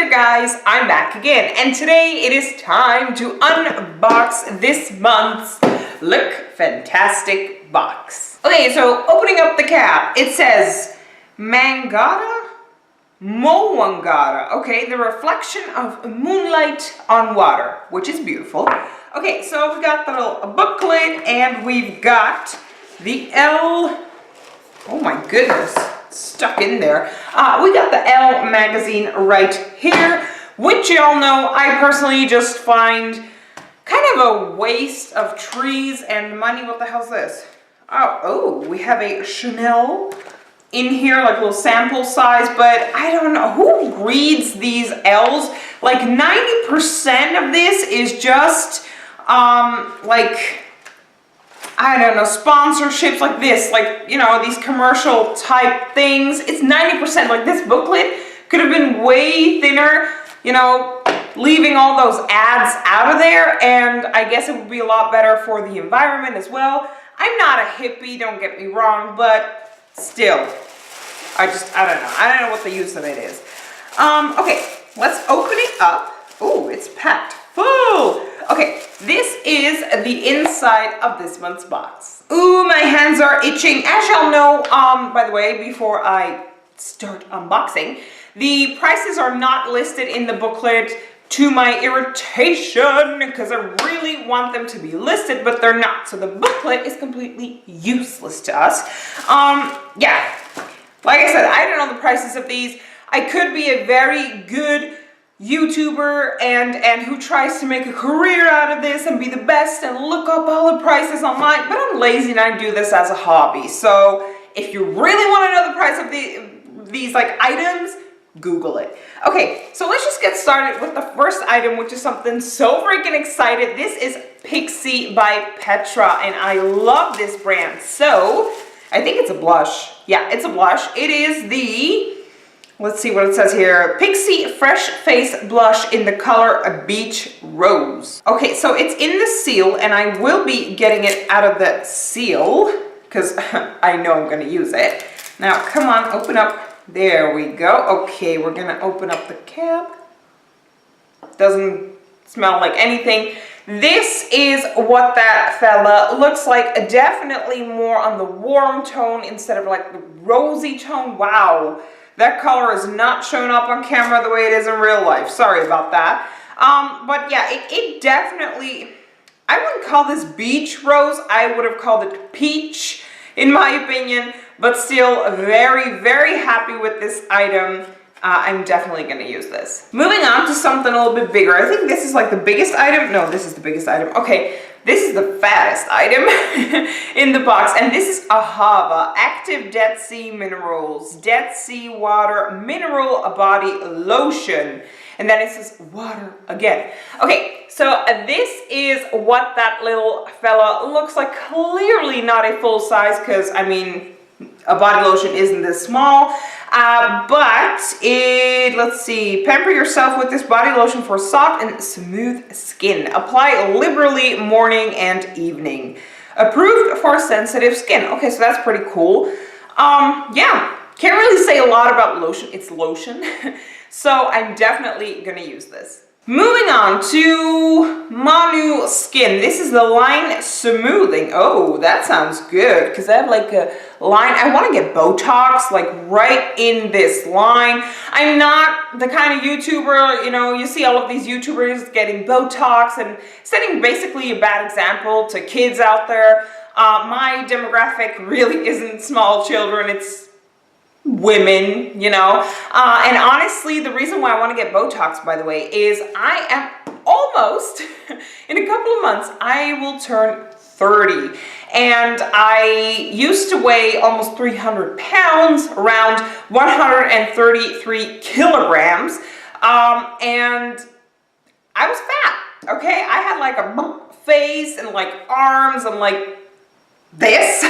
there guys, I'm back again, and today it is time to unbox this month's Lookfantastic box. Okay, so opening up the cap, it says Mangata Moangata. Okay, the reflection of moonlight on water, which is beautiful. Okay, so we've got the little booklet and we've got the L, oh my goodness, stuck in there. We got the Elle magazine right here, which y'all know I personally just find kind of a waste of trees and money. What the hell's this? Oh, we have a Chanel in here, like a little sample size, but I don't know who reads these L's. Like 90% of this is just like, I don't know, sponsorships like this, like, you know, these commercial type things. It's 90%. Like, this booklet could have been way thinner, you know, leaving all those ads out of there, and I guess it would be a lot better for the environment as well. I'm not a hippie, don't get me wrong, but still, I don't know what the use of it is. Okay, let's open it up. Oh, it's packed full. Okay, this is the inside of this month's box. Ooh, my hands are itching. As y'all know, by the way, before I start unboxing, the prices are not listed in the booklet, to my irritation, because I really want them to be listed, but they're not. So the booklet is completely useless to us. Yeah, like I said, I don't know the prices of these. I could be a very good YouTuber and who tries to make a career out of this and be the best and look up all the prices online, but I'm lazy and I do this as a hobby. So if you really want to know the price of these like items, Google it. Okay, so let's just get started with the first item, which is something so freaking excited. This is Pixie by Petra, and I love this brand. So I think it's a blush. Yeah, it's a blush. It is the, let's see what it says here, Pixie Fresh Face Blush in the color Beach Rose. Okay, so it's in the seal, and I will be getting it out of the seal because I know I'm going to use it. Now, come on, open up. There we go. Okay, we're going to open up the cap. Doesn't smell like anything. This is what that fella looks like. Definitely more on the warm tone instead of like the rosy tone. Wow. That color is not showing up on camera the way it is in real life. Sorry about that. But yeah, it definitely, I wouldn't call this beach rose. I would have called it peach in my opinion, but still very, very happy with this item. I'm definitely going to use this. Moving on to something a little bit bigger. I think this is like the biggest item. No, this is the biggest item. Okay, this is the fattest item in the box. And this is Ahava Active Dead Sea Minerals Dead Sea Water Mineral Body Lotion. And then it says water again. Okay, so this is what that little fella looks like. Clearly not a full size because, I mean, a body lotion isn't this small. But let's see, pamper yourself with this body lotion for soft and smooth skin. Apply liberally morning and evening. Approved for sensitive skin. Okay, so that's pretty cool. Yeah, can't really say a lot about lotion. It's lotion. So I'm definitely gonna use this. Moving on to Manu Skin. This is the line smoothing. Oh, that sounds good because I have like a line. I want to get Botox like right in this line. I'm not the kind of YouTuber, you know, you see all of these YouTubers getting Botox and setting basically a bad example to kids out there. My demographic really isn't small children. It's women, you know, and honestly, the reason why I want to get Botox, by the way, is I am almost, in a couple of months, I will turn 30, and I used to weigh almost 300 pounds, around 133 kilograms, and I was fat, okay? I had like a face and like arms and like this,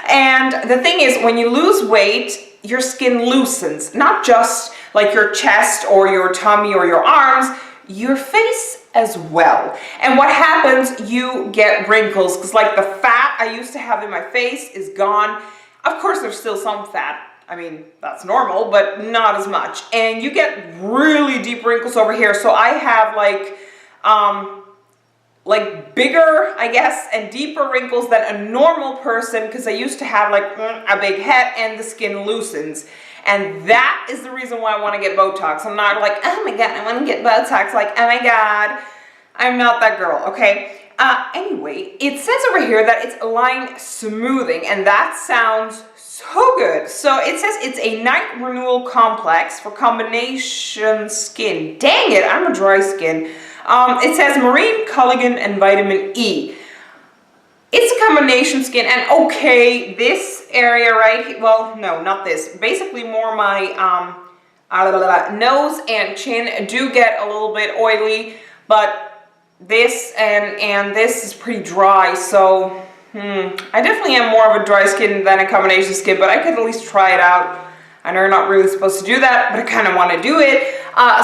and the thing is, when you lose weight, your skin loosens, not just like your chest or your tummy or your arms, your face as well. And what happens, you get wrinkles because like the fat I used to have in my face is gone. Of course, there's still some fat I mean, that's normal, but not as much. And you get really deep wrinkles over here. So I have like bigger, I guess, and deeper wrinkles than a normal person, because I used to have like a big head and the skin loosens. And that is the reason why I want to get Botox. I'm not like, oh my God, I want to get Botox. Like, oh my God, I'm not that girl, okay? Anyway, it says over here that it's line smoothing, and that sounds so good. So it says it's a night renewal complex for combination skin. Dang it, I'm a dry skin. It says marine collagen and vitamin E. It's a combination skin, and okay, this area right here, well, no, not this. Basically more my nose and chin do get a little bit oily, but this and this is pretty dry, so I definitely am more of a dry skin than a combination skin, but I could at least try it out. I know you're not really supposed to do that, but I kind of want to do it.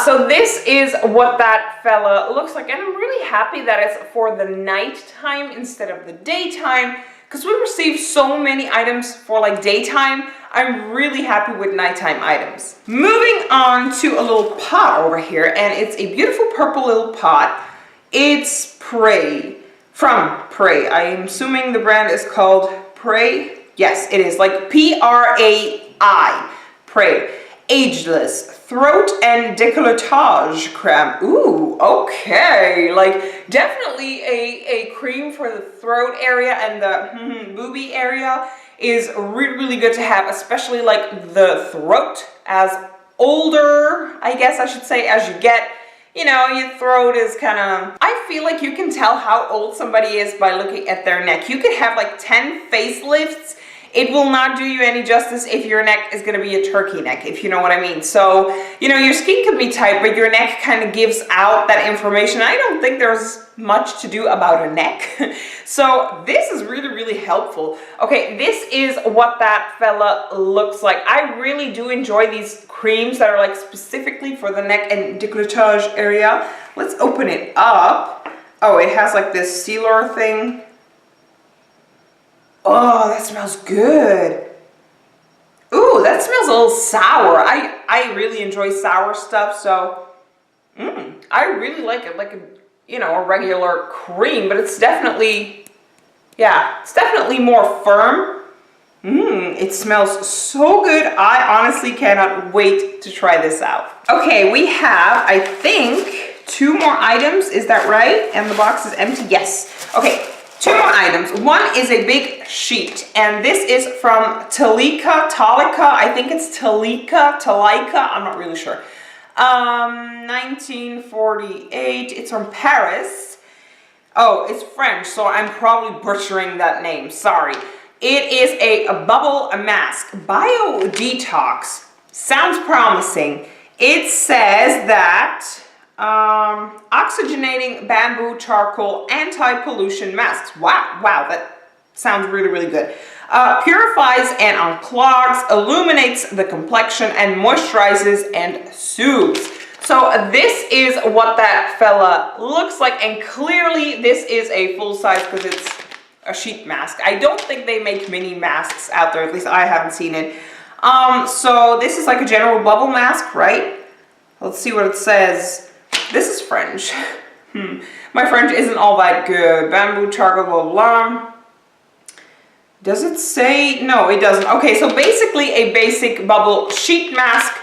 So this is what that fella looks like, and I'm really happy that it's for the nighttime instead of the daytime, because we receive so many items for like daytime. I'm really happy with nighttime items. Moving on to a little pot over here, and it's a beautiful purple little pot. It's Prey, from Prey. I am assuming the brand is called Prey. Yes, it is, like P-R-A-I, Prey. Ageless throat and décolletage creme. Ooh, okay. Like definitely a cream for the throat area, and the boobie area is really, really good to have, especially like the throat. As older, I guess I should say, as you get, you know, your throat is kind of, I feel like you can tell how old somebody is by looking at their neck. You could have like 10 facelifts. It will not do you any justice if your neck is going to be a turkey neck, if you know what I mean. So, you know, your skin can be tight, but your neck kind of gives out that information. I don't think there's much to do about a neck. So this is really, really helpful. Okay, this is what that fella looks like. I really do enjoy these creams that are like specifically for the neck and décolletage area. Let's open it up. Oh, it has like this sealer thing. Oh, that smells good. Ooh, that smells a little sour. I really enjoy sour stuff, so I really like it, like a, you know, a regular cream, but it's definitely, yeah, it's definitely more firm. It smells so good. I honestly cannot wait to try this out. Okay, we have, I think, 2 more items. Is that right? And the box is empty. Yes. Okay. 2 more items. One is a big sheet, and this is from Talika, I think it's Talika, I'm not really sure. 1948, it's from Paris. Oh, it's French, so I'm probably butchering that name, sorry. It is a bubble mask, Bio Detox. Sounds promising. It says that oxygenating bamboo charcoal anti-pollution masks. Wow, that sounds really, really good. Purifies and unclogs, illuminates the complexion, and moisturizes and soothes. So this is what that fella looks like, and clearly this is a full size because it's a sheet mask. I don't think they make mini masks out there, at least I haven't seen it. So this is like a general bubble mask, right? Let's see what it says. This is French. My French isn't all that good. Bamboo charcoal, blah, blah, blah. Does it say? No, it doesn't. Okay, so basically a basic bubble sheet mask.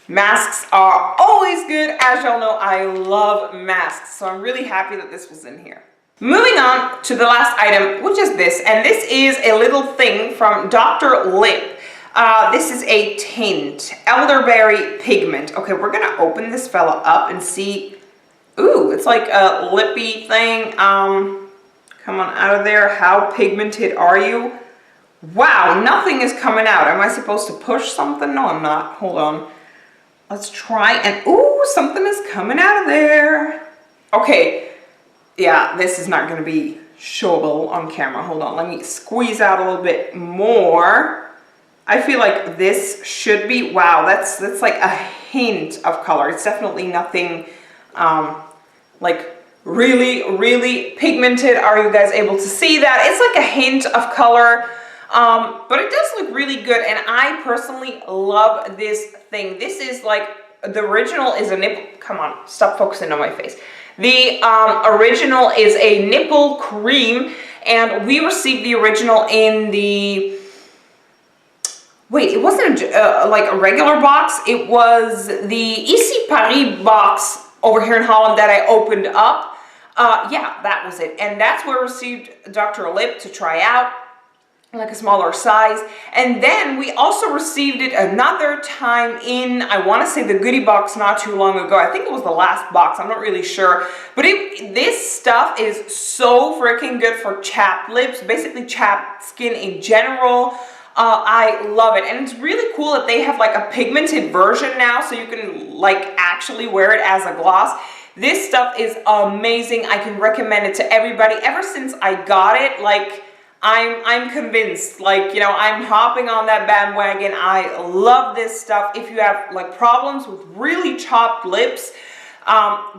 Masks are always good. As y'all know, I love masks. So I'm really happy that this was in here. Moving on to the last item, which is this. And this is a little thing from Dr. Lip. This is a tint, elderberry pigment. Okay, we're gonna open this fella up and see. Ooh, it's like a lippy thing. Come on out of there. How pigmented are you? Wow, nothing is coming out. Am I supposed to push something? No, I'm not. Hold on. Let's try and, ooh, something is coming out of there. Okay, yeah, this is not gonna be showable on camera. Hold on, let me squeeze out a little bit more. I feel like this should be, wow, that's like a hint of color. It's definitely nothing like really, really pigmented. Are you guys able to see that? It's like a hint of color. But it does look really good, and I personally love this thing. This is like, the original is a nipple, come on, stop focusing on my face. The original is a nipple cream, and we received the original in the, wait, it wasn't like a regular box, it was the Ici Paris box over here in Holland that I opened up. Yeah, that was it, and that's where I received Dr. Lip to try out, like a smaller size. And then we also received it another time in, I want to say, the goodie box not too long ago. I think it was the last box, I'm not really sure, but this stuff is so freaking good for chapped lips, basically chapped skin in general. I love it, and it's really cool that they have like a pigmented version now, so you can like actually wear it as a gloss. This stuff is amazing. I can recommend it to everybody. Ever since I got it, like, I'm convinced, like, you know, I'm hopping on that bandwagon. I love this stuff. If you have like problems with really chopped lips,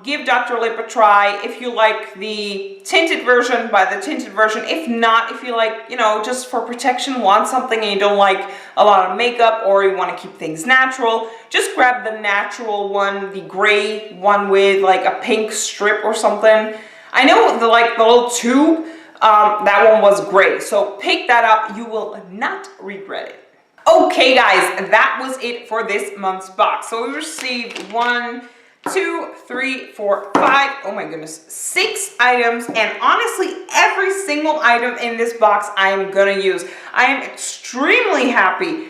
give Dr. Lip a try. If you like the tinted version, buy the tinted version. If not, if you like, you know, just for protection, want something and you don't like a lot of makeup, or you want to keep things natural, just grab the natural one, the gray one with like a pink strip or something. I know the little tube, that one was great, so pick that up. You will not regret it. Okay guys, that was it for this month's box. So we received 1, 2, 3, 4, 5, oh my goodness, 6 items, and honestly every single item in this box I am gonna use. I am extremely happy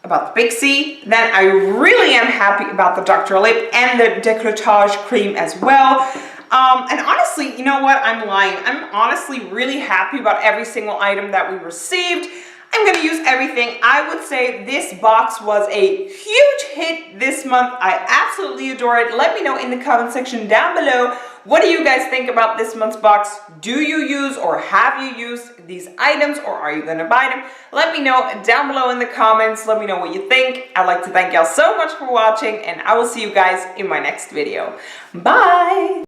about the Pixie, then I really am happy about the Dr. Lip and the Décolletage cream as well. And honestly, you know what? I'm lying. I'm honestly really happy about every single item that we received. I'm going to use everything. I would say this box was a huge hit this month. I absolutely adore it. Let me know in the comment section down below, what do you guys think about this month's box? Do you use or have you used these items, or are you going to buy them? Let me know down below in the comments. Let me know what you think. I'd like to thank y'all so much for watching, and I will see you guys in my next video. Bye!